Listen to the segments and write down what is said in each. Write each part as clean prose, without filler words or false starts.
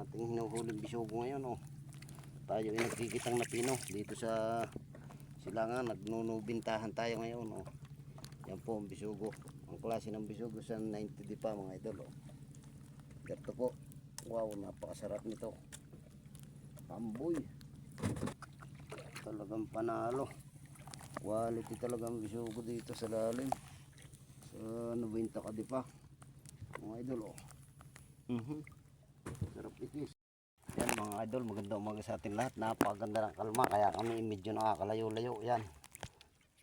ating hinuhuling bisugo ngayon. Oh. Tayo ay nagkikitang na pino dito sa silangan. Nagnunubintahan tayo ngayon. Oh. Yan po ang bisugo. Ang klase ng bisugo sa 90 di pa mga idol. Oh. Ito po. Wow, napakasarap nito. Pamboy. Talagang panalo. Quality talagang bisugo dito sa lalim. Sa 90 ka di pa. Mga idol. Oh. Sarap ikis. Yan mga idol, maganda umaga sa atin lahat. Napakaganda ng kalma, kaya kami medyo nakakalayo-layo. Yan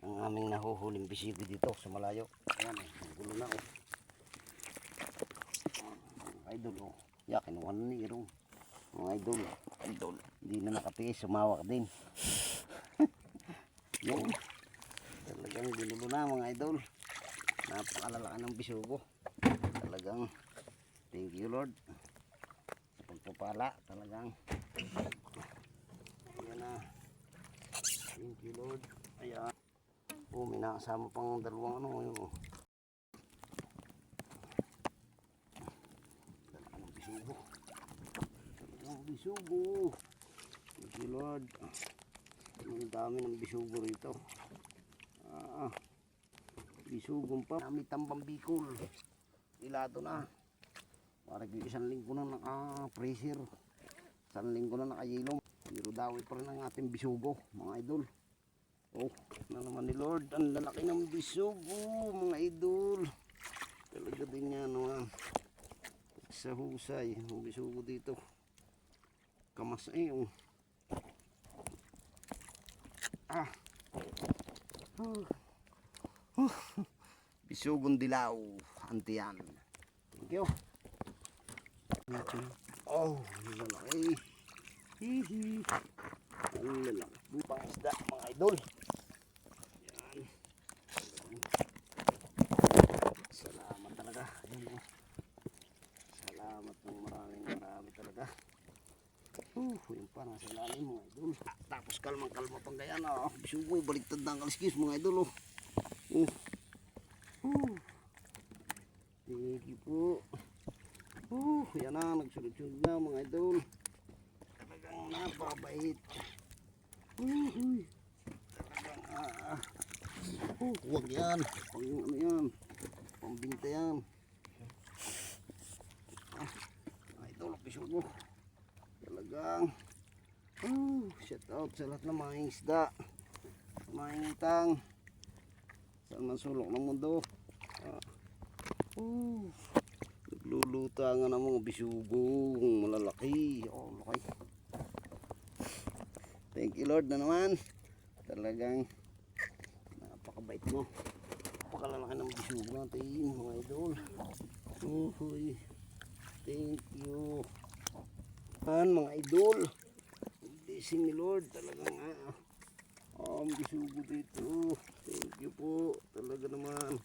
ang aming nahuhuling bisigo dito sa malayo. Yan, gulo na. Oh. Mga idol, oh. Ya, kinuha na ni Irong. Mga idol, hindi na nakatiis, sumawak din. Yan, talagang ginulo na mga idol. Napakalalakan ng bisugo. Talagang thank you Lord sa pagpapala. Talagang ayan na, thank you Lord. Ayan, oh, may nakasama pang dalawang ano yun. Oh. Talagang ng bisugo. Talagang bisugo. Thank you Lord. Ang dami ng bisugo rito. Bisugong pa. Kami tambang Bicol. Ilado na. Parang isang linggo na naka-freezer. Isang linggo na naka-yelong. Pero dawi pa rin ang ating bisugo, mga idol. Oh, na naman ni Lord. Ang lalaki ng bisugo, mga idol. Talaga din yan, sa husay. Ang bisugo dito. Kamas oh. Bisugong dilaw. Antiyan. Thank you. Oh, ang lalaki. Hihi. Ang lalaki. Bupang isda, mga idol. Yan. Salamat talaga. Salamat ng marami talaga. Yung pa nasa lalim, mga idol. Tapos kalma pang ganyan. Bisugo, baliktad na ang kaliskis, mga idol. Thank you po. Yan na, nagsunod-sunod na mga idol. Talagang napakabait. Talagang huwag yan. Pang ano yan, pambinta yan. Mga idol, bisugo. Talagang shout out sa lahat ng mga isda, mga ingitang saan man sulok ng mundo. Naglulutangan ng mga bisugo malalaki. Oh, laki. Thank you Lord na naman. Talagang napakabait mo. Napakalalaki ng bisugo natin, mga idol. Thank you mga idol. Blessing ni Lord. Talagang ang bisugo dito. Thank you po. Talaga naman.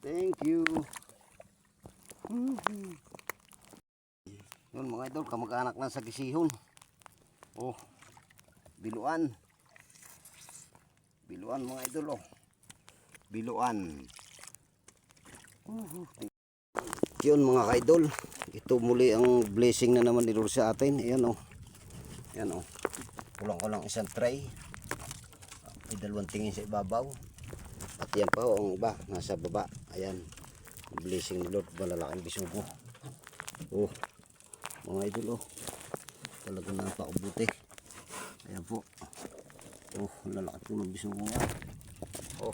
Thank you. Yun mga idol, kamag-anak na sa Gisihon. Oh, biluan. Biluan mga idol. Oh, biluan. Yun mga ka-idol, ito muli ang blessing na naman ni Lord sa atin. Ayan oh. Ayan oh. Kulang-kulang isang tray. May dalawang tingin sa ibabaw. At yan pa oh, ang iba nasa baba. Ayan. Blessing ni Lord, malalaking bisugo. Oh, mga idol oh. Talagang napakabuti. Ayan po. Oh, lalaki po ng bisugo nga. Oh.